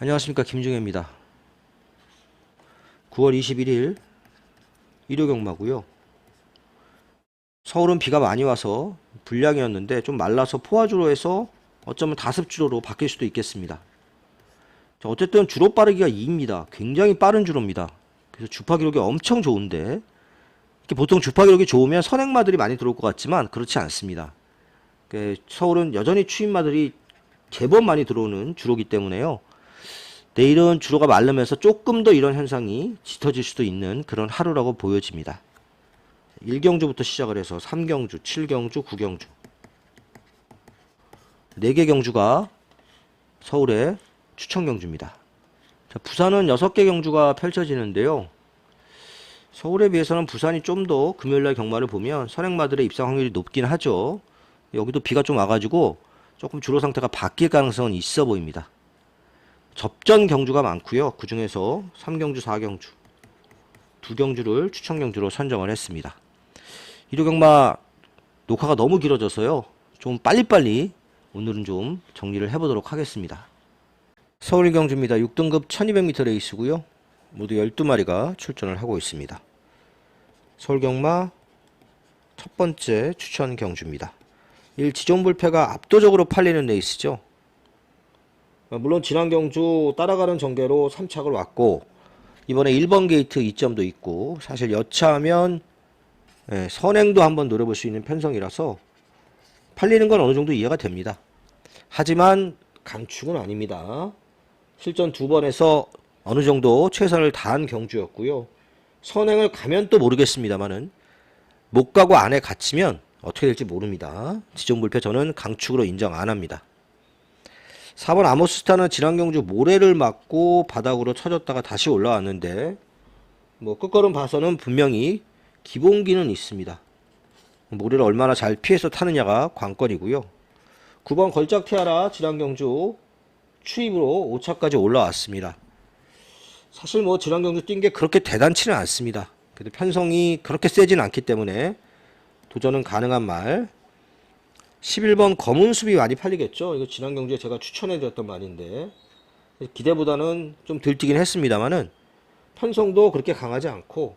안녕하십니까, 김중현입니다. 9월 21일 일요경마고요. 서울은 비가 많이 와서 불량이었는데 좀 말라서 포화주로 해서 어쩌면 다습주로로 바뀔 수도 있겠습니다. 자, 어쨌든 주로 빠르기가 2입니다. 굉장히 빠른 주로입니다. 그래서 주파 기록이 엄청 좋은데, 이렇게 보통 주파 기록이 좋으면 선행마들이 많이 들어올 것 같지만 그렇지 않습니다. 서울은 여전히 추임마들이 제법 많이 들어오는 주로기 때문에요. 내일은 주로가 마르면서 조금 더 이런 현상이 짙어질 수도 있는 그런 하루라고 보여집니다. 1경주부터 시작을 해서 3경주, 7경주, 9경주 4개 경주가 서울의 추천 경주입니다. 자, 부산은 6개 경주가 펼쳐지는데요. 서울에 비해서는 부산이 좀 더 금요일날 경마를 보면 선행마들의 입상 확률이 높긴 하죠. 여기도 비가 좀 와가지고 조금 주로 상태가 바뀔 가능성은 있어 보입니다. 접전 경주가 많고요. 그 중에서 3경주, 4경주, 2경주를 추천 경주로 선정을 했습니다. 일요경마 녹화가 너무 길어져서요. 좀 빨리빨리 오늘은 좀 정리를 해보도록 하겠습니다. 서울 경주입니다. 6등급 1200m 레이스고요. 모두 12마리가 출전을 하고 있습니다. 서울경마 첫 번째 추천 경주입니다. 지존불패가 압도적으로 팔리는 레이스죠. 물론 지난 경주 따라가는 전개로 3착을 왔고, 이번에 1번 게이트 2점도 있고, 사실 여차하면 선행도 한번 노려볼 수 있는 편성이라서 팔리는 건 어느 정도 이해가 됩니다. 하지만 강축은 아닙니다. 실전 2번에서 어느 정도 최선을 다한 경주였고요. 선행을 가면 또 모르겠습니다만은 못 가고 안에 갇히면 어떻게 될지 모릅니다. 지존불패 저는 강축으로 인정 안 합니다. 4번 아모스타는 지난 경주 모래를 맞고 바닥으로 쳐졌다가 다시 올라왔는데, 끝걸음 봐서는 분명히 기본기는 있습니다. 모래를 얼마나 잘 피해서 타느냐가 관건이고요. 9번 걸작 티아라 지난 경주 추입으로 5차까지 올라왔습니다. 사실 지난 경주 뛴 게 그렇게 대단치는 않습니다. 그래도 편성이 그렇게 세진 않기 때문에 도전은 가능한 말. 11번 검은 숲이 많이 팔리겠죠. 이거 지난 경주에 제가 추천해드렸던 말인데, 기대보다는 좀 들뛰긴 했습니다만은 편성도 그렇게 강하지 않고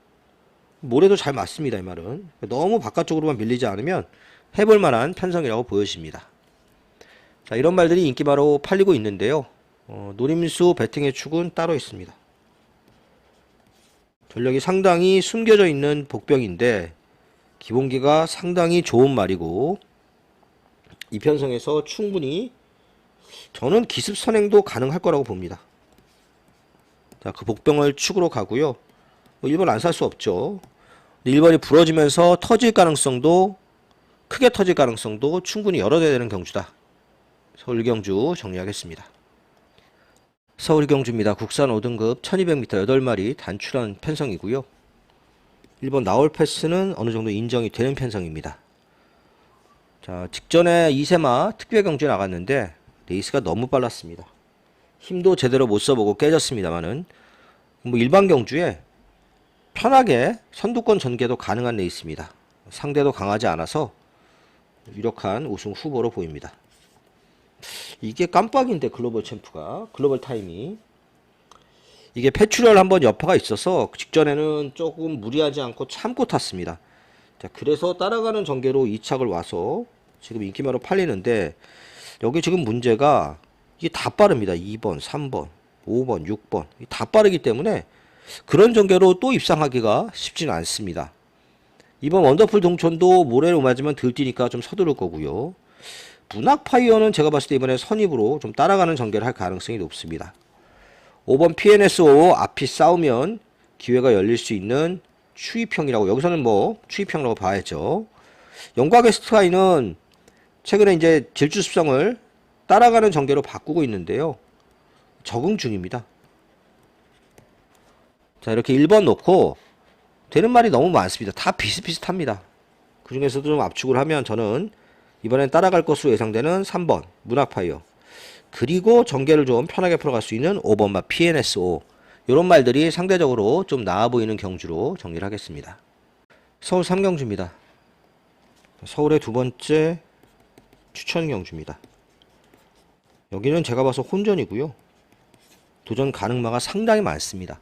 모래도 잘 맞습니다. 이 말은 너무 바깥쪽으로만 밀리지 않으면 해볼 만한 편성이라고 보여집니다. 자, 이런 말들이 인기마로 팔리고 있는데요. 노림수 배팅의 축은 따로 있습니다. 전력이 상당히 숨겨져 있는 복병인데 기본기가 상당히 좋은 말이고, 이 편성에서 충분히 저는 기습 선행도 가능할 거라고 봅니다. 자, 그 복병을 축으로 가고요. 1번 안 살 수 없죠. 1번이 부러지면서 터질 가능성도, 크게 터질 가능성도 충분히 열어둬야 되는 경주다. 서울 경주 정리하겠습니다. 서울 경주입니다. 국산 5등급 1200m 8마리 단출한 편성이고요. 1번 나올 패스는 어느 정도 인정이 되는 편성입니다. 자, 직전에 2세마 특별 경주에 나갔는데 레이스가 너무 빨랐습니다. 힘도 제대로 못 써보고 깨졌습니다만은 일반 경주에 편하게 선두권 전개도 가능한 레이스입니다. 상대도 강하지 않아서 유력한 우승 후보로 보입니다. 이게 깜빡인데 글로벌 챔프가 글로벌 타임이 이게 패출혈 한번 여파가 있어서 직전에는 조금 무리하지 않고 참고 탔습니다. 자, 그래서 따라가는 전개로 2착을 와서 지금 인기마로 팔리는데, 여기 지금 문제가 이게 다 빠릅니다. 2번, 3번, 5번, 6번 다 빠르기 때문에 그런 전개로 또 입상하기가 쉽지는 않습니다. 이번 원더풀 동천도 모래를 맞으면 들뛰니까 좀 서두를 거고요. 문학파이어는 제가 봤을 때 이번에 선입으로 좀 따라가는 전개를 할 가능성이 높습니다. 5번 PNSO 앞이 싸우면 기회가 열릴 수 있는 추입형이라고, 여기서는 추입형이라고 봐야죠. 영광의 스트라이는 최근에 이제 질주 습성을 따라가는 전개로 바꾸고 있는데요. 적응 중입니다. 자, 이렇게 1번 놓고 되는 말이 너무 많습니다. 다 비슷비슷합니다. 그 중에서도 좀 압축을 하면 저는 이번엔 따라갈 것으로 예상되는 3번 문학파이어, 그리고 전개를 좀 편하게 풀어갈 수 있는 5번마 PNSO, 이런 말들이 상대적으로 좀 나아 보이는 경주로 정리를 하겠습니다. 서울 3경주입니다. 서울의 두 번째 추천 경주입니다. 여기는 제가 봐서 혼전이고요. 도전 가능마가 상당히 많습니다.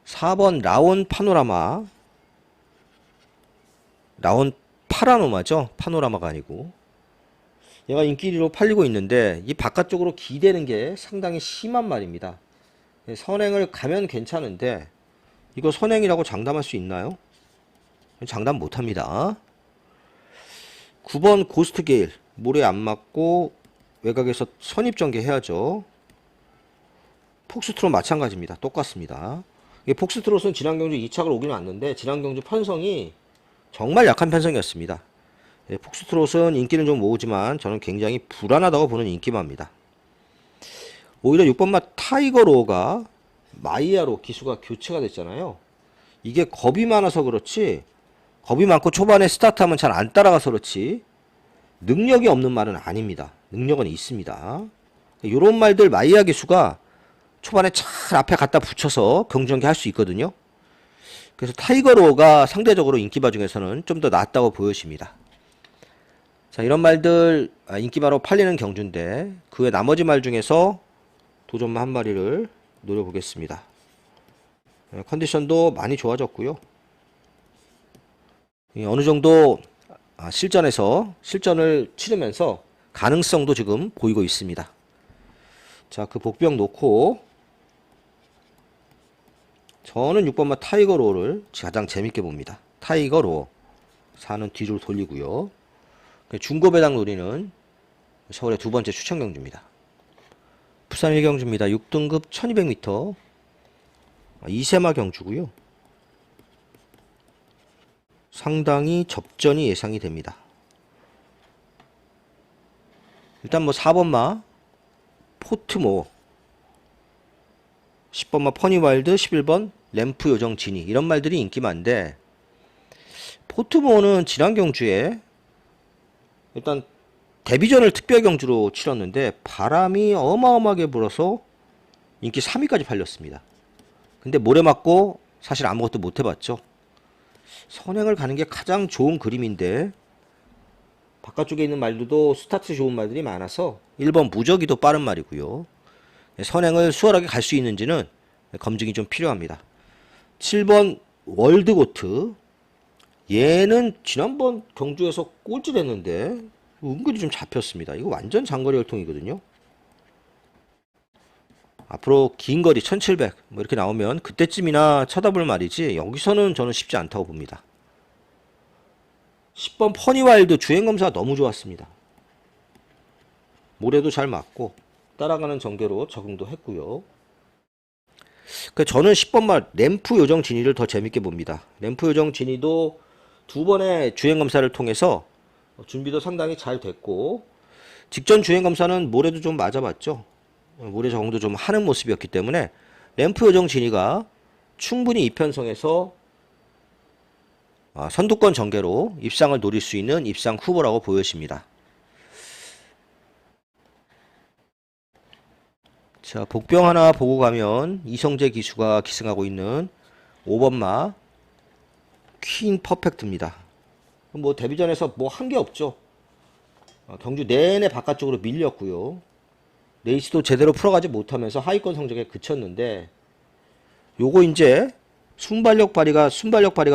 4번 라온 파노라마, 라온 파라노마죠. 파노라마가 아니고. 얘가 인기 1위로 팔리고 있는데 이 바깥쪽으로 기대는 게 상당히 심한 말입니다. 선행을 가면 괜찮은데 이거 선행이라고 장담할 수 있나요? 장담 못합니다. 9번 고스트 게일, 모래 안 맞고 외곽에서 선입전개 해야죠. 폭스트롯 마찬가지입니다. 똑같습니다. 폭스트롯은 지난 경주 2착을 오기는 왔는데 지난 경주 편성이 정말 약한 편성이었습니다. 폭스트롯은 인기는 좀 모으지만 저는 굉장히 불안하다고 보는 인기마입니다. 오히려 6번마 타이거로가 마이야로 기수가 교체가 됐잖아요. 이게 겁이 많아서 그렇지, 겁이 많고 초반에 스타트하면 잘 안 따라가서 그렇지 능력이 없는 말은 아닙니다. 능력은 있습니다. 이런 말들 마이야 기수가 초반에 잘 앞에 갖다 붙여서 경주전개 할 수 있거든요. 그래서 타이거로가 상대적으로 인기마 중에서는 좀 더 낫다고 보여집니다. 자, 이런 말들 인기마로 팔리는 경주인데 그 외 나머지 말 중에서 도전마 한 마리를 노려보겠습니다. 컨디션도 많이 좋아졌고요. 어느 정도 실전을 치르면서 가능성도 지금 보이고 있습니다. 자, 그 복병 놓고 저는 6번마 타이거로를 가장 재밌게 봅니다. 타이거로 4는 뒤로 돌리고요. 중고배당 노리는 서울의 두 번째 추천 경주입니다. 부산 1경주입니다. 6등급 1200m 2세마 경주고요. 상당히 접전이 예상이 됩니다. 일단 뭐 4번마 포트모, 10번마 퍼니와일드, 11번 램프 요정 지니 이런 말들이 인기 많은데 포트모는 지난 경주에 일단 데뷔전을 특별 경주로 치렀는데 바람이 어마어마하게 불어서 인기 3위까지 팔렸습니다. 근데 모래 맞고 사실 아무것도 못 해봤죠. 선행을 가는 게 가장 좋은 그림인데 바깥쪽에 있는 말들도 스타트 좋은 말들이 많아서 1번 무적이도 빠른 말이고요. 선행을 수월하게 갈 수 있는지는 검증이 좀 필요합니다. 7번 월드고트, 얘는 지난번 경주에서 꼴찌됐는데 은근히 좀 잡혔습니다. 이거 완전 장거리 혈통이거든요. 앞으로 긴 거리 1700 뭐 이렇게 나오면 그때쯤이나 쳐다볼 말이지 여기서는 저는 쉽지 않다고 봅니다. 10번 퍼니와일드 주행검사가 너무 좋았습니다. 모래도 잘 맞고 따라가는 전개로 적응도 했고요. 저는 10번말 램프 요정 진이를 더 재밌게 봅니다. 램프 요정 진이도 두 번의 주행검사를 통해서 준비도 상당히 잘 됐고 직전 주행검사는 모래도 좀 맞아봤죠. 모래 적응도 좀 하는 모습이었기 때문에 램프 요정 진이가 충분히 이편성에서 선두권 전개로 입상을 노릴 수 있는 입상 후보라고 보여집니다. 자, 복병 하나 보고 가면 이성재 기수가 기승하고 있는 5번마 퀸 퍼펙트입니다. 뭐 데뷔전에서 뭐 한 게 없죠. 경주 내내 바깥쪽으로 밀렸고요. 레이스도 제대로 풀어가지 못하면서 하위권 성적에 그쳤는데 요거 이제 순발력 발휘가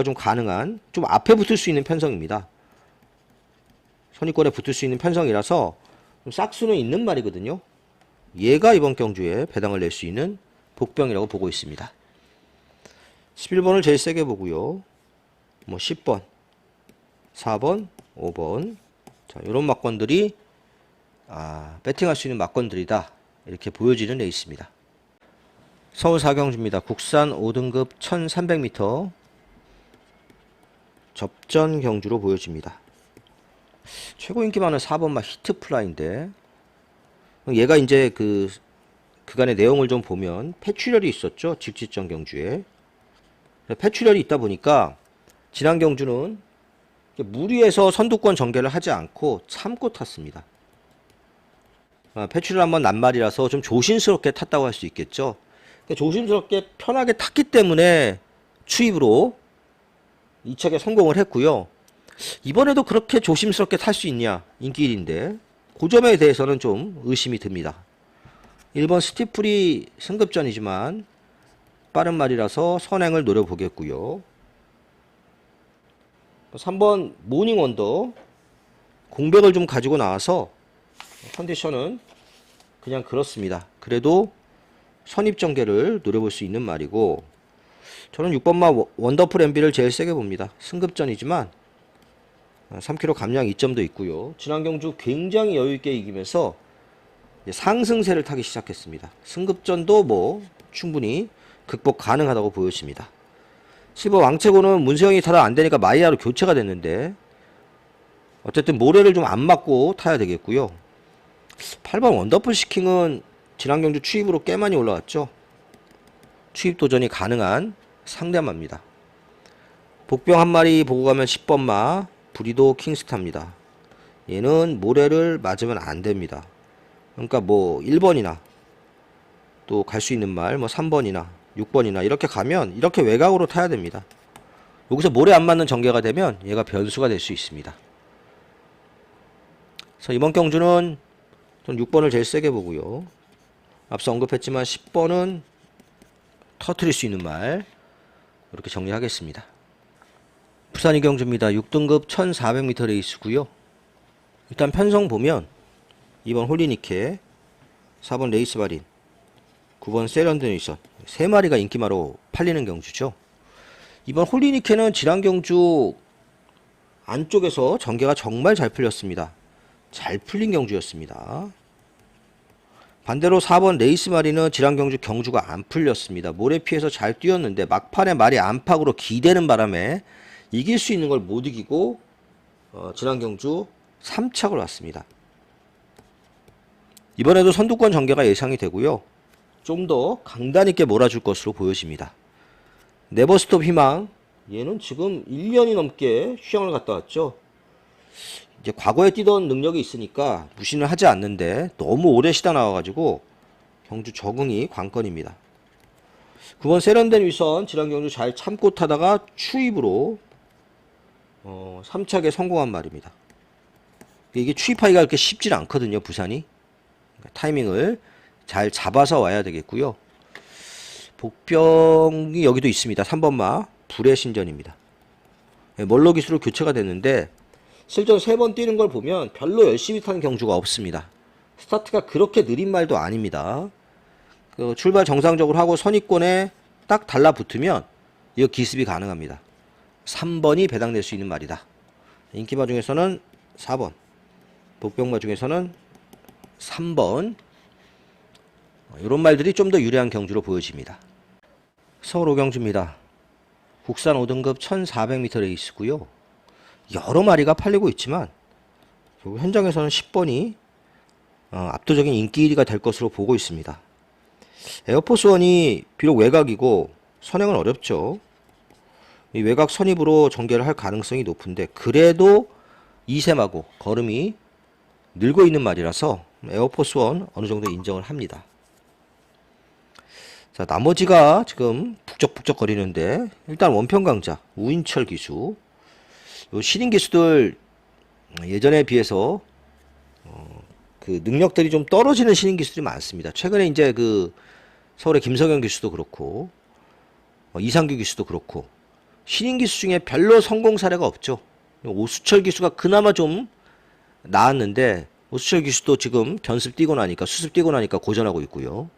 좀 가능한 좀 앞에 붙을 수 있는 편성입니다. 선입권에 붙을 수 있는 편성이라서 좀 싹수는 있는 말이거든요. 얘가 이번 경주에 배당을 낼 수 있는 복병이라고 보고 있습니다. 11번을 제일 세게 보고요. 뭐 10번, 4번, 5번. 자, 요런 막건들이 배팅할 수 있는 막건들이다. 이렇게 보여지는 레이스입니다. 서울 4경주입니다. 국산 5등급 1300m 접전 경주로 보여집니다. 최고 인기 많은 4번마 히트플라이인데 얘가 이제 그간의 내용을 좀 보면 폐출혈이 있었죠. 직지전 경주에. 폐출혈이 있다 보니까 지난 경주는 무리해서 선두권 전개를 하지 않고 참고 탔습니다. 폐출혈 한번 난 말이라서 좀 조심스럽게 탔다고 할 수 있겠죠. 조심스럽게 편하게 탔기 때문에 추입으로 2착에 성공을 했고요. 이번에도 그렇게 조심스럽게 탈 수 있냐 인기 1인데 그 점에 대해서는 좀 의심이 듭니다. 1번 스티플이 승급전이지만 빠른 말이라서 선행을 노려보겠고요. 3번 모닝 원더 공백을 좀 가지고 나와서 컨디션은 그냥 그렇습니다. 그래도 선입전개를 노려볼 수 있는 말이고, 저는 6번마 원더풀 MB를 제일 세게 봅니다. 승급전이지만 3km 감량 2점도 있고요. 지난 경주 굉장히 여유있게 이기면서 상승세를 타기 시작했습니다. 승급전도 뭐 충분히 극복 가능하다고 보여집니다. 10번 왕채고는 문세영이 타다 안되니까 마이야로 교체가 됐는데 어쨌든 모래를 좀 안 맞고 타야 되겠고요. 8번 원더풀 시킹은 지난 경주 추입으로 꽤 많이 올라왔죠. 추입 도전이 가능한 상대마입니다. 복병 한 마리 보고 가면 10번마 브리도 킹스타입니다. 얘는 모래를 맞으면 안 됩니다. 그러니까 뭐 1번이나 또 갈 수 있는 말 뭐 3번이나 6번이나 이렇게 가면 이렇게 외곽으로 타야 됩니다. 여기서 모래 안 맞는 전개가 되면 얘가 변수가 될 수 있습니다. 그래서 이번 경주는 전 6번을 제일 세게 보고요. 앞서 언급했지만 10번은 터트릴 수 있는 말, 이렇게 정리하겠습니다. 부산이 경주입니다. 6등급 1400m 레이스고요. 일단 편성 보면 2번 홀리니케, 4번 레이스바린, 9번 세련드니선 3마리가 인기마로 팔리는 경주죠. 이번 홀리니케는 지난 경주 안쪽에서 전개가 정말 잘 풀렸습니다. 잘 풀린 경주였습니다. 반대로 4번 레이스마린은 지난 경주 경주가 안 풀렸습니다. 모래 피해서 잘 뛰었는데 막판에 말이 안팎으로 기대는 바람에 이길 수 있는 걸 못 이기고 지난 경주 3착을 왔습니다. 이번에도 선두권 전개가 예상이 되고요. 좀 더 강단 있게 몰아줄 것으로 보여집니다. 네버스톱 희망, 얘는 지금 1년이 넘게 휴양을 갔다 왔죠. 이제 과거에 뛰던 능력이 있으니까 무시는 하지 않는데 너무 오래 쉬다 나와가지고 경주 적응이 관건입니다. 9번 세련된 위선 지난 경주 잘 참고 타다가 추입으로 3착에 성공한 말입니다. 이게 추입하기가 그렇게 쉽지 않거든요. 부산이. 그러니까 타이밍을 잘 잡아서 와야 되겠고요. 복병이 여기도 있습니다. 3번마 불의 신전입니다. 멀로 기수로 교체가 됐는데 실전 3번 뛰는 걸 보면 별로 열심히 타는 경주가 없습니다. 스타트가 그렇게 느린 말도 아닙니다. 출발 정상적으로 하고 선입권에 딱 달라붙으면 이거 기습이 가능합니다. 3번이 배당될 수 있는 말이다. 인기마 중에서는 4번, 복병마 중에서는 3번, 이런 말들이 좀 더 유리한 경주로 보여집니다. 서울 5경주입니다. 국산 5등급 1400m 레이스고요. 여러 마리가 팔리고 있지만 현장에서는 10번이 압도적인 인기 1위가 될 것으로 보고 있습니다. 에어포스1이 비록 외곽이고 선행은 어렵죠. 이 외곽 선입으로 전개를 할 가능성이 높은데 그래도 이셈하고 걸음이 늘고 있는 말이라서 에어포스1 어느 정도 인정을 합니다. 자, 나머지가 지금 북적북적 거리는데 일단 원평강자 우인철 기수, 요 신인 기수들 예전에 비해서 그 능력들이 좀 떨어지는 신인 기수들이 많습니다. 최근에 이제 그 서울의 김성현 기수도 그렇고 이상규 기수도 그렇고 신인 기수 중에 별로 성공 사례가 없죠. 오수철 기수가 그나마 좀 나았는데 오수철 기수도 지금 견습 뛰고 나니까 수습 뛰고 나니까 고전하고 있고요.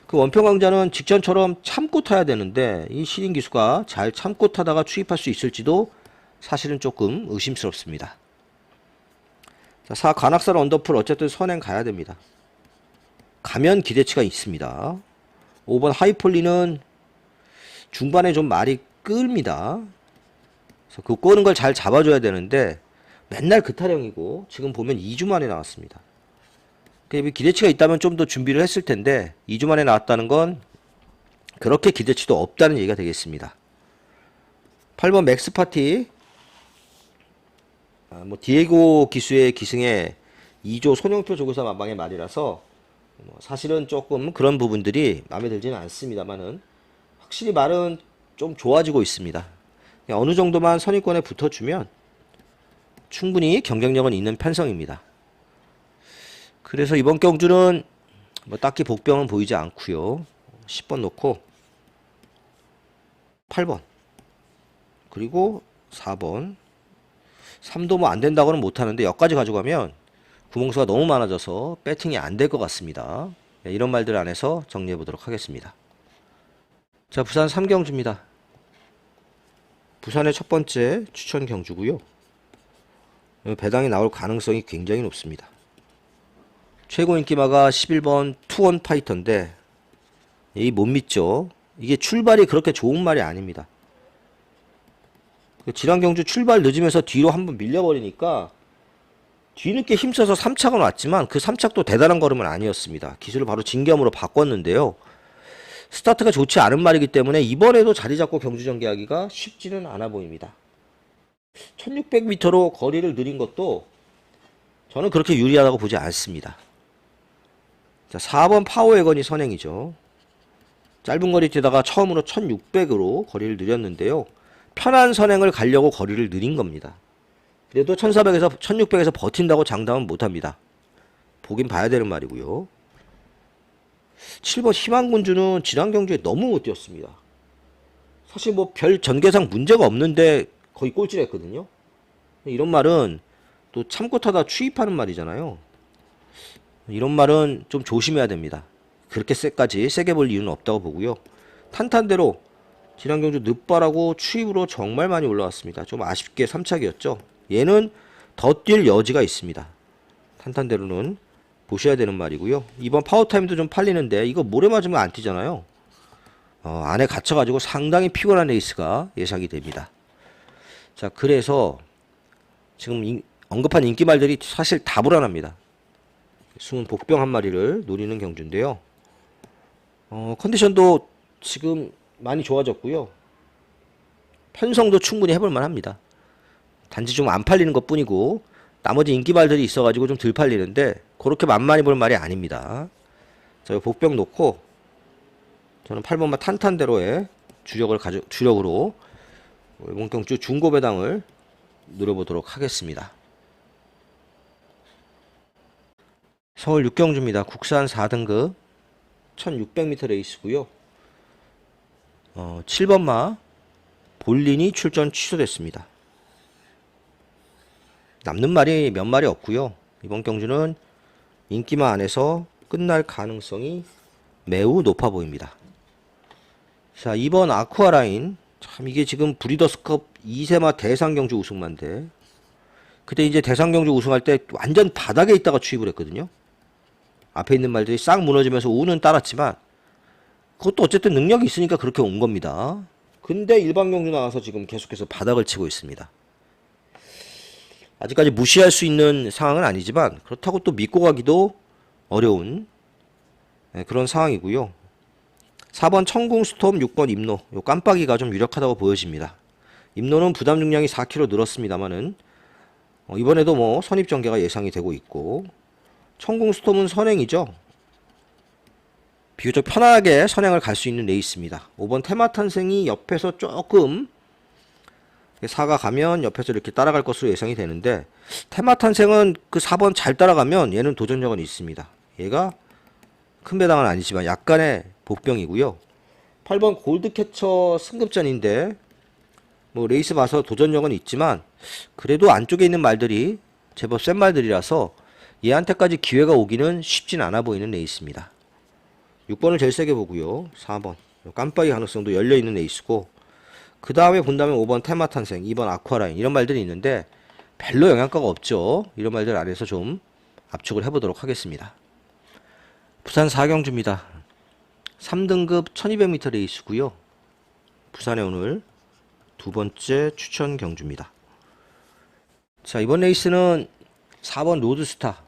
그 원평강자는 직전처럼 참고 타야 되는데 이 신인 기수가 잘 참고 타다가 추입할 수 있을지도 사실은 조금 의심스럽습니다. 자, 4 관악산 언더풀 어쨌든 선행 가야 됩니다. 가면 기대치가 있습니다. 5번 하이폴리는 중반에 좀 말이 끕니다. 그래서 그 꼬는 걸 잘 잡아줘야 되는데 맨날 그 타령이고 지금 보면 2주 만에 나왔습니다. 기대치가 있다면 좀 더 준비를 했을 텐데 2주 만에 나왔다는 건 그렇게 기대치도 없다는 얘기가 되겠습니다. 8번 맥스파티, 디에고 기수의 기승에 2조 손영표 조교사 만방의 말이라서 사실은 조금 그런 부분들이 마음에 들지는 않습니다만은 확실히 말은 좀 좋아지고 있습니다. 어느 정도만 선입권에 붙어주면 충분히 경쟁력은 있는 편성입니다. 그래서 이번 경주는 뭐 딱히 복병은 보이지 않고요. 10번 놓고 8번 그리고 4번 3도 뭐 안된다고는 못하는데 여기까지 가져가면 구멍수가 너무 많아져서 배팅이 안 될 것 같습니다. 네, 이런 말들 안에서 정리해 보도록 하겠습니다. 자, 부산 3경주입니다. 부산의 첫 번째 추천 경주고요. 배당이 나올 가능성이 굉장히 높습니다. 최고 인기마가 11번 투원 파이터인데 이 못 믿죠. 이게 출발이 그렇게 좋은 말이 아닙니다. 지난 경주 출발 늦으면서 뒤로 한번 밀려버리니까 뒤늦게 힘써서 3착은 왔지만 그 3착도 대단한 걸음은 아니었습니다. 기술을 바로 진겸으로 바꿨는데요. 스타트가 좋지 않은 말이기 때문에 이번에도 자리 잡고 경주 전개하기가 쉽지는 않아 보입니다. 1600m로 거리를 느린 것도 저는 그렇게 유리하다고 보지 않습니다. 자, 4번 파워웨건이 선행이죠. 짧은 거리 뛰다가 처음으로 1600으로 거리를 느렸는데요. 편한 선행을 가려고 거리를 느린 겁니다. 그래도 1400에서 1600에서 버틴다고 장담은 못합니다. 보긴 봐야 되는 말이고요. 7번 희망군주는 지난 경주에 너무 못 뛰었습니다. 사실 뭐 별 전개상 문제가 없는데 거의 꼴찌를 했거든요. 이런 말은 또 참고 타다 추입하는 말이잖아요. 이런 말은 좀 조심해야 됩니다. 그렇게 세게 볼 이유는 없다고 보고요. 탄탄대로 지난 경주 늦발하고 추입으로 정말 많이 올라왔습니다. 좀 아쉽게 3착이었죠. 얘는 더 뛸 여지가 있습니다. 탄탄대로는 보셔야 되는 말이고요. 이번 파워타임도 좀 팔리는데 이거 모래 맞으면 안 뛰잖아요. 안에 갇혀가지고 상당히 피곤한 레이스가 예상이 됩니다. 자, 그래서 지금 언급한 인기말들이 사실 다 불안합니다. 숨은 복병 한 마리를 노리는 경주인데요. 컨디션도 지금 많이 좋아졌고요. 편성도 충분히 해볼 만합니다. 단지 좀 안 팔리는 것 뿐이고 나머지 인기말들이 있어가지고 좀 덜 팔리는데 그렇게 만만히 볼 말이 아닙니다. 자, 복병 놓고 저는 8번마 탄탄대로의 주력으로 이번 경주 중고 배당을 노려보도록 하겠습니다. 서울 6경주입니다. 국산 4등급 1600m 레이스고요. 7번마 볼린이 출전 취소됐습니다. 남는 말이 몇 마리 없고요. 이번 경주는 인기마 안에서 끝날 가능성이 매우 높아 보입니다. 자, 2번 아쿠아라인. 참 이게 지금 브리더스컵 2세마 대상경주 우승만데 그때 이제 대상경주 우승할 때 완전 바닥에 있다가 취입을 했거든요. 앞에 있는 말들이 싹 무너지면서 우는 따랐지만 그것도 어쨌든 능력이 있으니까 그렇게 온 겁니다. 근데 일반 경주 나와서 지금 계속해서 바닥을 치고 있습니다. 아직까지 무시할 수 있는 상황은 아니지만 그렇다고 또 믿고 가기도 어려운 그런 상황이고요. 4번 청궁스톰, 6번 임노. 요 깜빡이가 좀 유력하다고 보여집니다. 임노는 부담 중량이 4kg 늘었습니다만은 이번에도 뭐 선입 전개가 예상이 되고 있고 청궁스톰은 선행이죠. 비교적 편하게 선행을 갈 수 있는 레이스입니다. 5번 테마탄생이 옆에서 조금 사가 가면 옆에서 이렇게 따라갈 것으로 예상이 되는데 테마탄생은 그 4번 잘 따라가면 얘는 도전력은 있습니다. 얘가 큰 배당은 아니지만 약간의 복병이고요. 8번 골드캐쳐 승급전인데 뭐 레이스 봐서 도전력은 있지만 그래도 안쪽에 있는 말들이 제법 센 말들이라서 얘한테까지 기회가 오기는 쉽진 않아 보이는 레이스입니다. 6번을 제일 세게 보고요. 4번 깜빡이 가능성도 열려있는 레이스고 그 다음에 본다면 5번 테마탄생, 2번 아쿠아라인 이런 말들이 있는데 별로 영향가가 없죠. 이런 말들 안에서 좀 압축을 해보도록 하겠습니다. 부산 4경주입니다. 3등급 1200m 레이스고요. 부산에 오늘 두 번째 추천 경주입니다. 자, 이번 레이스는 4번 로드스타,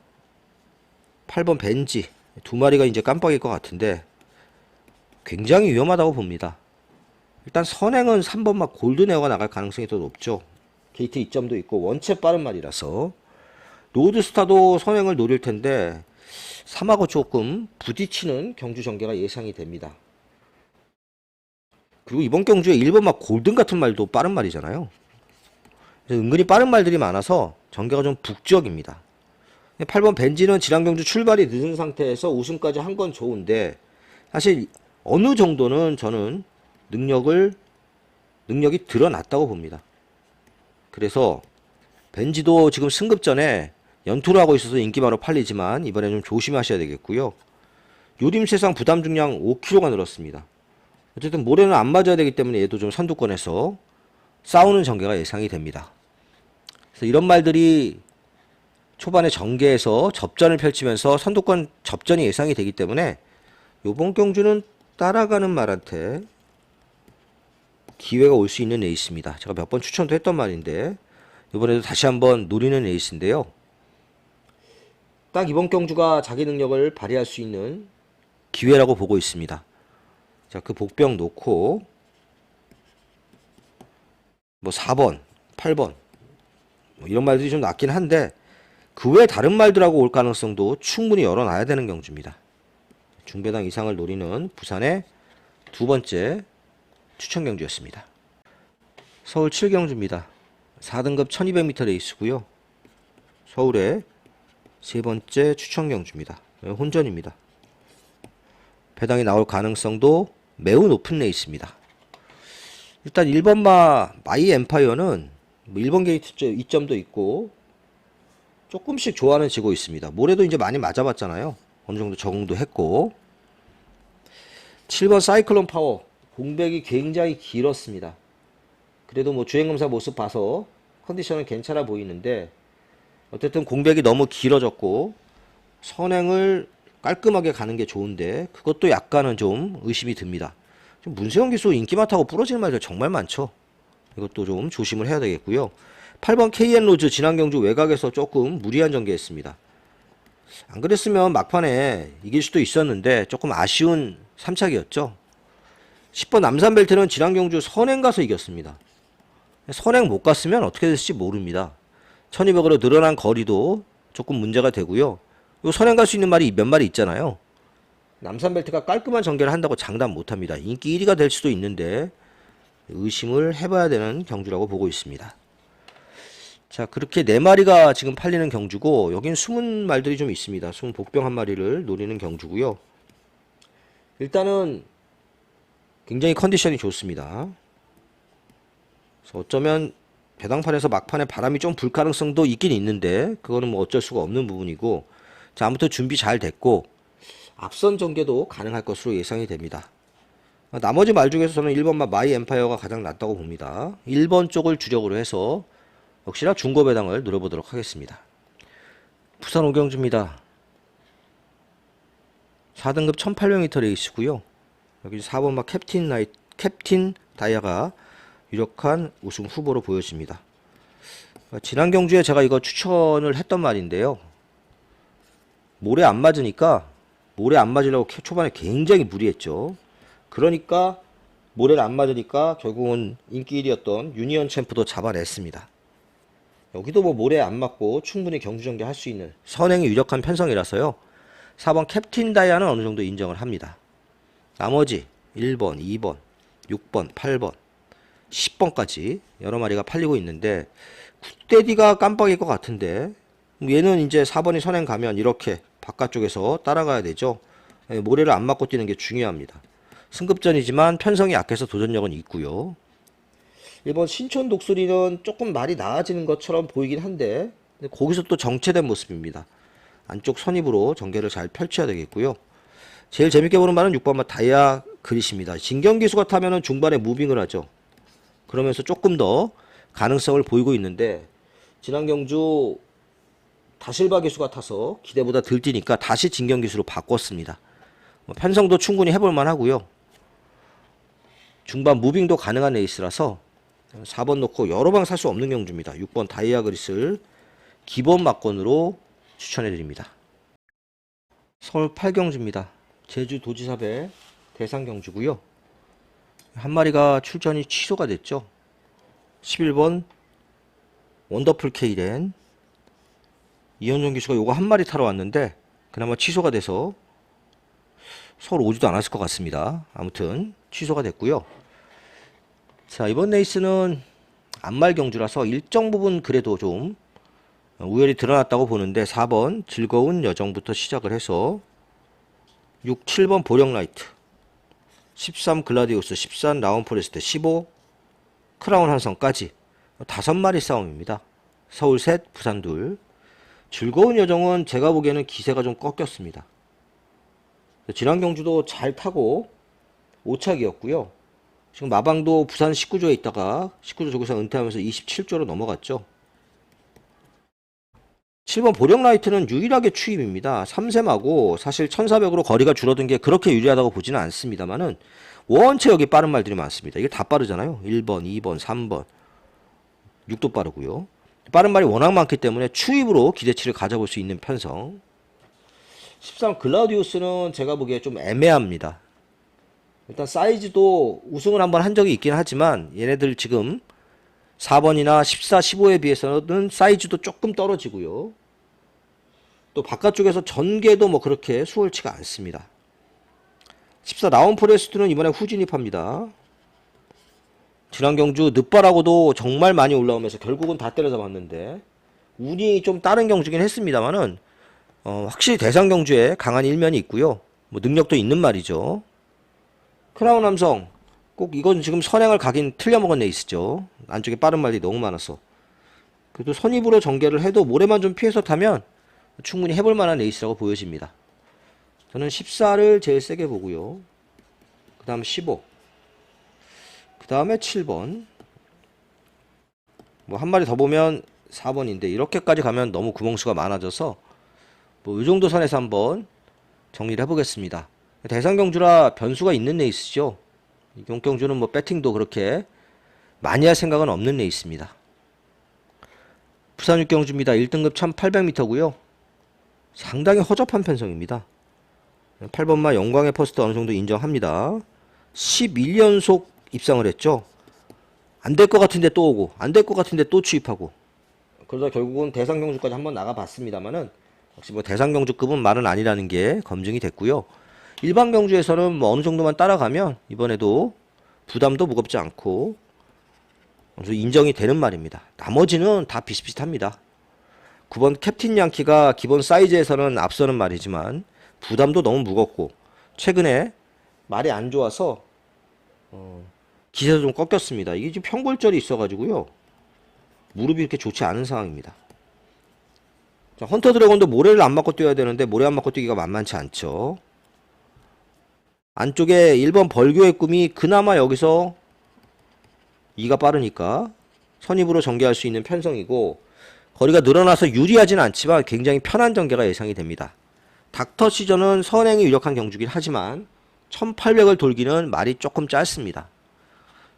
8번 벤지 두 마리가 이제 깜빡일 것 같은데 굉장히 위험하다고 봅니다. 일단 선행은 3번막 골드네어가 나갈 가능성이 더 높죠. 게이트 2점도 있고 원체 빠른 말이라서 로드스타도 선행을 노릴 텐데 3하고 조금 부딪히는 경주 전개가 예상이 됩니다. 그리고 이번 경주에 1번막 골든 같은 말도 빠른 말이잖아요. 그래서 은근히 빠른 말들이 많아서 전개가 좀 북적입니다. 8번 벤지는 지난 경주 출발이 늦은 상태에서 우승까지 한 건 좋은데 사실 어느 정도는 저는 능력이 드러났다고 봅니다. 그래서 벤지도 지금 승급전에 연투를 하고 있어서 인기바로 팔리지만 이번에 좀 조심하셔야 되겠고요. 요림세상 부담 중량 5kg가 늘었습니다. 어쨌든 모레는 안 맞아야 되기 때문에 얘도 좀 선두권에서 싸우는 전개가 예상이 됩니다. 그래서 이런 말들이 초반에 전개에서 접전을 펼치면서 선두권 접전이 예상이 되기 때문에 요번 경주는 따라가는 말한테 기회가 올 수 있는 레이스입니다. 제가 몇 번 추천도 했던 말인데 이번에도 다시 한번 노리는 레이스인데요. 딱 이번 경주가 자기 능력을 발휘할 수 있는 기회라고 보고 있습니다. 자, 그 복병 놓고 뭐 4번, 8번 뭐 이런 말들이 좀 낫긴 한데 그 외 다른 말들하고 올 가능성도 충분히 열어놔야 되는 경주입니다. 중배당 이상을 노리는 부산의 두 번째 추천 경주였습니다. 서울 7경주입니다. 4등급 1200m 레이스고요. 서울의 세 번째 추천 경주입니다. 혼전입니다. 배당이 나올 가능성도 매우 높은 레이스입니다. 일단 1번마 마이 엠파이어는 1번 게이트 이점도 있고 조금씩 조화는 지고 있습니다. 모레도 이제 많이 맞아봤잖아요. 어느 정도 적응도 했고 7번 사이클론 파워 공백이 굉장히 길었습니다. 그래도 뭐 주행검사 모습 봐서 컨디션은 괜찮아 보이는데 어쨌든 공백이 너무 길어졌고 선행을 깔끔하게 가는 게 좋은데 그것도 약간은 좀 의심이 듭니다. 문세영 기수 인기 많다고 부러지는 말들 정말 많죠. 이것도 좀 조심을 해야 되겠고요. 8번 KN 로즈 지난 경주 외곽에서 조금 무리한 전개했습니다. 안 그랬으면 막판에 이길 수도 있었는데 조금 아쉬운 3착이었죠. 10번 남산벨트는 지난 경주 선행 가서 이겼습니다. 선행 못 갔으면 어떻게 됐을지 모릅니다. 1200으로 늘어난 거리도 조금 문제가 되고요. 요 선행 갈 수 있는 말이 몇 마리 있잖아요. 남산벨트가 깔끔한 전개를 한다고 장담 못합니다. 인기 1위가 될 수도 있는데 의심을 해봐야 되는 경주라고 보고 있습니다. 자, 그렇게 4마리가 지금 팔리는 경주고 여긴 숨은 말들이 좀 있습니다. 숨은 복병 한 마리를 노리는 경주고요. 일단은 굉장히 컨디션이 좋습니다. 그래서 어쩌면 배당판에서 막판에 바람이 좀 불 가능성도 있긴 있는데 그거는 뭐 어쩔 수가 없는 부분이고 자, 아무튼 준비 잘 됐고 앞선 전개도 가능할 것으로 예상이 됩니다. 나머지 말 중에서 저는 1번마 마이 엠파이어가 가장 낫다고 봅니다. 1번 쪽을 주력으로 해서 역시나 중고 배당을 노려보도록 하겠습니다. 부산 오경주입니다. 4등급 1800m 레이스고요. 여기 4번마 캡틴 다이아가 유력한 우승 후보로 보여집니다. 지난 경주에 제가 이거 추천을 했던 말인데요. 모래 안 맞으려고 초반에 굉장히 무리했죠. 그러니까 모래를 안 맞으니까 결국은 인기 1위였던 유니언 챔프도 잡아냈습니다. 여기도 뭐 모래 안 맞고 충분히 경주 전개할 수 있는 선행이 유력한 편성이라서요. 4번 캡틴 다이아는 어느 정도 인정을 합니다. 나머지 1번, 2번, 6번, 8번, 10번까지 여러 마리가 팔리고 있는데 굿데디가 깜빡일 것 같은데 얘는 이제 4번이 선행 가면 이렇게 바깥쪽에서 따라가야 되죠. 모래를 안 맞고 뛰는 게 중요합니다. 승급전이지만 편성이 약해서 도전력은 있고요. 1번 신촌 독수리는 조금 말이 나아지는 것처럼 보이긴 한데 거기서 또 정체된 모습입니다. 안쪽 선입으로 전개를 잘 펼쳐야 되겠고요. 제일 재밌게 보는 말은 6번마 다이아 그릿입니다. 진경기수가 타면은 중반에 무빙을 하죠. 그러면서 조금 더 가능성을 보이고 있는데 지난 경주 다실바 기수가 타서 기대보다 덜 뛰니까 다시 진경기수로 바꿨습니다. 편성도 충분히 해볼만 하고요. 중반 무빙도 가능한 레이스라서 4번 놓고 여러 방 살 수 없는 경주입니다. 6번 다이아 그릿을 기본 막건으로 추천해드립니다. 서울 8경주입니다. 제주 도지사배 대상 경주고요. 한 마리가 출전이 취소가 됐죠. 11번 원더풀 케이렌 이현종 기수가 요거 한 마리 타러 왔는데 그나마 취소가 돼서 서울 오지도 않았을 것 같습니다. 아무튼 취소가 됐고요. 자, 이번 레이스는 안말 경주라서 일정 부분 그래도 좀 우열이 드러났다고 보는데 4번 즐거운 여정부터 시작을 해서 6, 7번 보령라이트, 13 글라디우스, 14 라운포레스트, 15 크라운 한성까지 5마리 싸움입니다. 서울 셋, 부산 둘. 즐거운 여정은 제가 보기에는 기세가 좀 꺾였습니다. 지난 경주도 잘 타고 5착이었고요. 지금 마방도 부산 19조에 있다가 19조 조기상 은퇴하면서 27조로 넘어갔죠. 7번 보령라이트는 유일하게 추임입니다. 3셈하고 사실 1400으로 거리가 줄어든 게 그렇게 유리하다고 보지는 않습니다만은 원체 여기 빠른 말들이 많습니다. 이게 다 빠르잖아요. 1번, 2번, 3번. 6도 빠르고요. 빠른 말이 워낙 많기 때문에 추입으로 기대치를 가져볼 수 있는 편성. 13 글라우디우스는 제가 보기에 좀 애매합니다. 일단 사이즈도 우승을 한번 한 적이 있긴 하지만 얘네들 지금 4번이나 14, 15에 비해서는 사이즈도 조금 떨어지고요. 또 바깥쪽에서 전개도 뭐 그렇게 수월치가 않습니다. 14 라운포레스트는 이번에 후진입합니다. 지난 경주 늦바라고도 정말 많이 올라오면서 결국은 다 때려잡았는데 운이 좀 다른 경주긴 했습니다만은 확실히 대상 경주에 강한 일면이 있고요. 뭐 능력도 있는 말이죠. 크라운 함성 꼭 이건 지금 선행을 가긴 틀려먹은 레이스죠. 안쪽에 빠른 말이 너무 많아서. 그래도 선입으로 전개를 해도 모래만 좀 피해서 타면 충분히 해볼 만한 레이스라고 보여집니다. 저는 14를 제일 세게 보고요. 그 다음 15. 그 다음에 7번. 뭐 한 마리 더 보면 4번인데 이렇게까지 가면 너무 구멍수가 많아져서 뭐 이 정도 선에서 한번 정리를 해보겠습니다. 대상 경주라 변수가 있는 레이스죠. 이번 경주는 뭐 배팅도 그렇게 많이 할 생각은 없는 레이스입니다. 부산 6경주입니다. 1등급 1800m고요. 상당히 허접한 편성입니다. 8번마 영광의 퍼스트 어느 정도 인정합니다. 11연속 입상을 했죠. 안 될 것 같은데 또 오고 안 될 것 같은데 또 추입하고 그러다 결국은 대상 경주까지 한번 나가봤습니다만은 역시 뭐 대상 경주급은 말은 아니라는 게 검증이 됐고요. 일반 경주에서는 뭐 어느 정도만 따라가면 이번에도 부담도 무겁지 않고 인정이 되는 말입니다. 나머지는 다 비슷비슷합니다. 9번 캡틴 양키가 기본 사이즈에서는 앞서는 말이지만 부담도 너무 무겁고 최근에 말이 안 좋아서 기세도 좀 꺾였습니다. 이게 지금 평골절이 있어가지고요. 무릎이 이렇게 좋지 않은 상황입니다. 자, 헌터 드래곤도 모래를 안 맞고 뛰어야 되는데 모래 안 맞고 뛰기가 만만치 않죠. 안쪽에 1번 벌교의 꿈이 그나마 여기서 2가 빠르니까 선입으로 전개할 수 있는 편성이고 거리가 늘어나서 유리하진 않지만 굉장히 편한 전개가 예상이 됩니다. 닥터 시전은 선행이 유력한 경주긴 하지만 1800을 돌기는 말이 조금 짧습니다.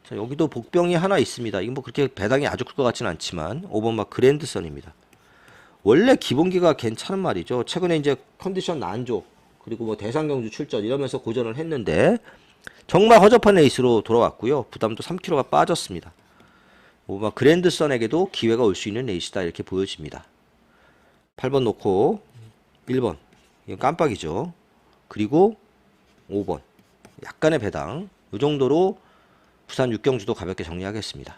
자, 여기도 복병이 하나 있습니다. 이건 뭐 그렇게 배당이 아주 클 것 같지는 않지만 5번마 그랜드선입니다. 원래 기본기가 괜찮은 말이죠. 최근에 이제 컨디션 난조 그리고 뭐 대상 경주 출전 이러면서 고전을 했는데 정말 허접한 레이스로 돌아왔고요. 부담도 3kg가 빠졌습니다. 5번마 그랜드선에게도 기회가 올 수 있는 레이스다 이렇게 보여집니다. 8번 놓고 1번 이건 깜빡이죠. 그리고 5번 약간의 배당 이 정도로 부산 6경주도 가볍게 정리하겠습니다.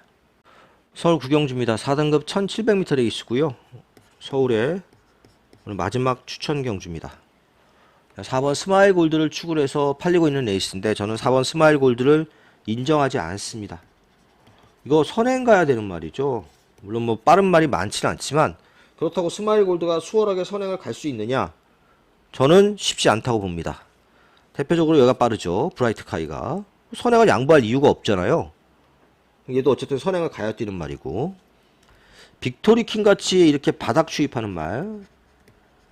서울 9경주입니다. 4등급 1700m 레이스고요. 서울의 오늘 마지막 추천 경주입니다. 4번 스마일 골드를 축으로 해서 팔리고 있는 레이스인데 저는 4번 스마일 골드를 인정하지 않습니다. 이거 선행 가야 되는 말이죠. 물론 뭐 빠른 말이 많지는 않지만 그렇다고 스마일 골드가 수월하게 선행을 갈 수 있느냐? 저는 쉽지 않다고 봅니다. 대표적으로 얘가 빠르죠. 브라이트 카이가. 선행을 양보할 이유가 없잖아요. 얘도 어쨌든 선행을 가야 뛰는 말이고 빅토리 킹같이 이렇게 바닥 추입하는 말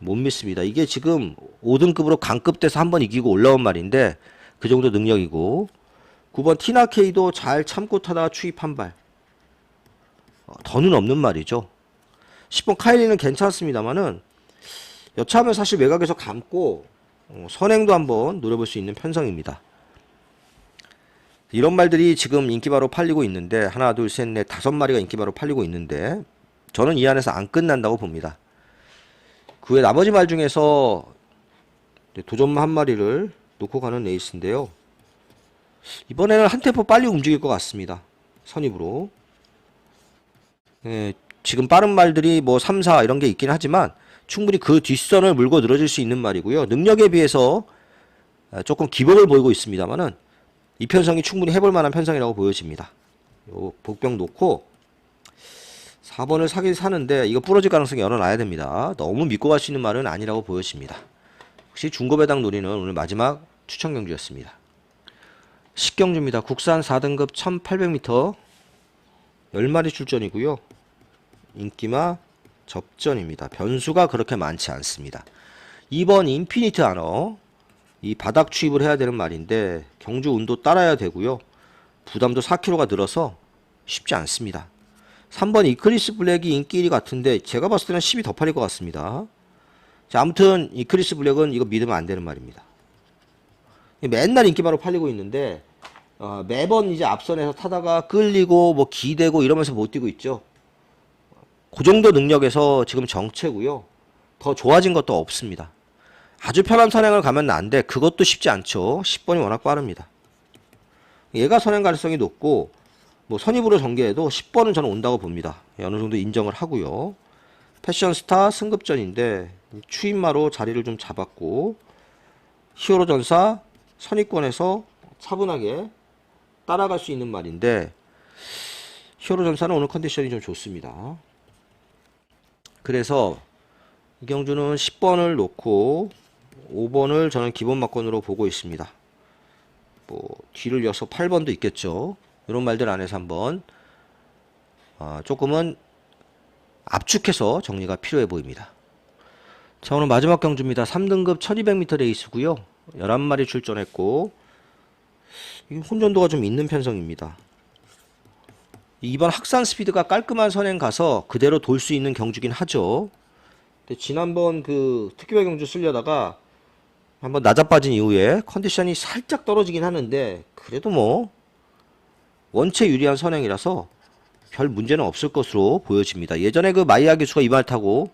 못 믿습니다. 이게 지금 5등급으로 강급돼서 한번 이기고 올라온 말인데 그 정도 능력이고 9번 티나케이도 잘 참고 타다가 추입한 발 더는 없는 말이죠. 10번 카일리는 괜찮습니다만은 여차하면 사실 외곽에서 감고 선행도 한번 노려볼 수 있는 편성입니다. 이런 말들이 지금 인기바로 팔리고 있는데 하나 둘 셋 넷 5마리가 인기바로 팔리고 있는데 저는 이 안에서 안 끝난다고 봅니다. 그 외 나머지 말 중에서 도전마 한 마리를 놓고 가는 레이스인데요. 이번에는 한 템포 빨리 움직일 것 같습니다. 선입으로. 네, 지금 빠른 말들이 뭐 3, 4 이런 게 있긴 하지만 충분히 그 뒷선을 물고 늘어질 수 있는 말이고요. 능력에 비해서 조금 기복을 보이고 있습니다만은 이 편성이 충분히 해볼 만한 편성이라고 보여집니다. 요 복병 놓고 4번을 사긴 사는데 이거 부러질 가능성이 열어놔야 됩니다. 너무 믿고 갈 수 있는 말은 아니라고 보여집니다. 혹시 중고배당 노리는 오늘 마지막 추천 경주였습니다. 10경주입니다. 국산 4등급 1800m 10마리 출전이고요. 인기마 접전입니다. 변수가 그렇게 많지 않습니다. 2번 인피니트 아너, 이 바닥 추입을 해야 되는 말인데 경주 운도 따라야 되고요. 부담도 4kg가 늘어서 쉽지 않습니다. 3번 이크리스 블랙이 인기 1위 같은데 제가 봤을 때는 10이 더 팔릴 것 같습니다. 자, 아무튼 이크리스 블랙은 이거 믿으면 안 되는 말입니다. 맨날 인기바로 팔리고 있는데 매번 이제 앞선에서 타다가 끌리고 뭐 기대고 이러면서 못 뛰고 있죠. 그 정도 능력에서 지금 정체고요. 더 좋아진 것도 없습니다. 아주 편한 선행을 가면 난데 그것도 쉽지 않죠. 10번이 워낙 빠릅니다. 얘가 선행 가능성이 높고 뭐 선입으로 전개해도 10번은 저는 온다고 봅니다. 어느 정도 인정을 하고요. 패션스타 승급전인데 추임마로 자리를 좀 잡았고 히어로 전사 선입권에서 차분하게 따라갈 수 있는 말인데 히어로 전사는 오늘 컨디션이 좀 좋습니다. 그래서 이 경주는 10번을 놓고 5번을 저는 기본 막권으로 보고 있습니다. 뭐 뒤를 이어서 8번도 있겠죠. 이런 말들 안에서 한번 조금은 압축해서 정리가 필요해 보입니다. 자, 오늘 마지막 경주입니다. 3등급 1200m 레이스고요. 11마리 출전했고 혼전도가 좀 있는 편성입니다. 이번 학산 스피드가 깔끔한 선행 가서 그대로 돌 수 있는 경주긴 하죠. 근데 지난번 그 특기배 경주 쓰려다가 한번 낮아빠진 이후에 컨디션이 살짝 떨어지긴 하는데 그래도 뭐 원체 유리한 선행이라서 별 문제는 없을 것으로 보여집니다. 예전에 그 마이야 기수가 이 말 타고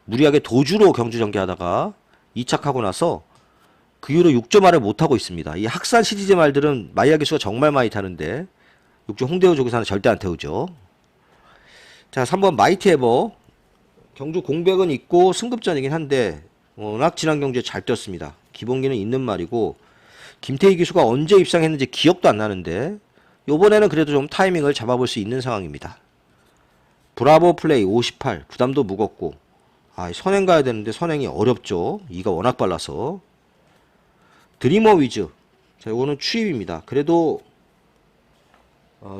무리하게 도주로 경주 전개하다가 이착하고 나서 그 이후로 6점 아래 못하고 있습니다. 이 학산 시리즈 말들은 마이야 기수가 정말 많이 타는데 6점 홍대호 쪽에서는 절대 안 태우죠. 자, 3번 마이티 에버 경주 공백은 있고 승급전이긴 한데 워낙 지난 경주에 잘 뛰었습니다. 기본기는 있는 말이고 김태희 기수가 언제 입상했는지 기억도 안 나는데 요번에는 그래도 좀 타이밍을 잡아볼 수 있는 상황입니다. 브라보 플레이 58 부담도 무겁고 선행 가야 되는데 선행이 어렵죠. 이가 워낙 빨라서. 드리머 위즈 자, 요거는 추입입니다. 그래도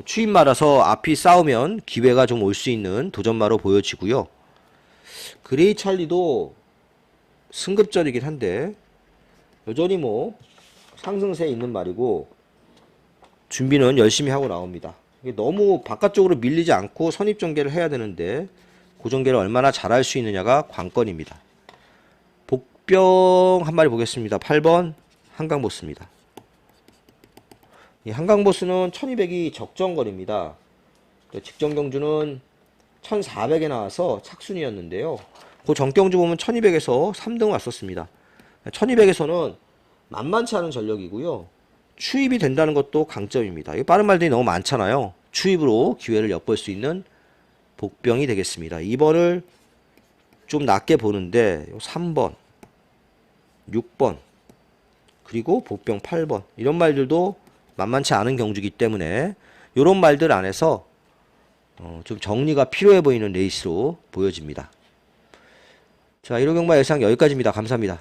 추입마라서 앞이 싸우면 기회가 좀 올 수 있는 도전마로 보여지고요. 그레이 찰리도 승급전이긴 한데 여전히 뭐 상승세에 있는 말이고 준비는 열심히 하고 나옵니다. 너무 바깥쪽으로 밀리지 않고 선입 전개를 해야 되는데 그 전개를 얼마나 잘할 수 있느냐가 관건입니다. 복병 한 마리 보겠습니다. 8번 한강보스입니다. 이 한강보스는 1200이 적정거리입니다. 직전 경주는 1400에 나와서 착순이었는데요. 그 전경주 보면 1200에서 3등 왔었습니다. 1200에서는 만만치 않은 전력이고요. 추입이 된다는 것도 강점입니다. 이 빠른 말들이 너무 많잖아요. 추입으로 기회를 엿볼 수 있는 복병이 되겠습니다. 2번을 좀 낮게 보는데 3번, 6번, 그리고 복병 8번 이런 말들도 만만치 않은 경주이기 때문에 이런 말들 안에서 좀 정리가 필요해 보이는 레이스로 보여집니다. 자, 1호 경마 예상 여기까지입니다. 감사합니다.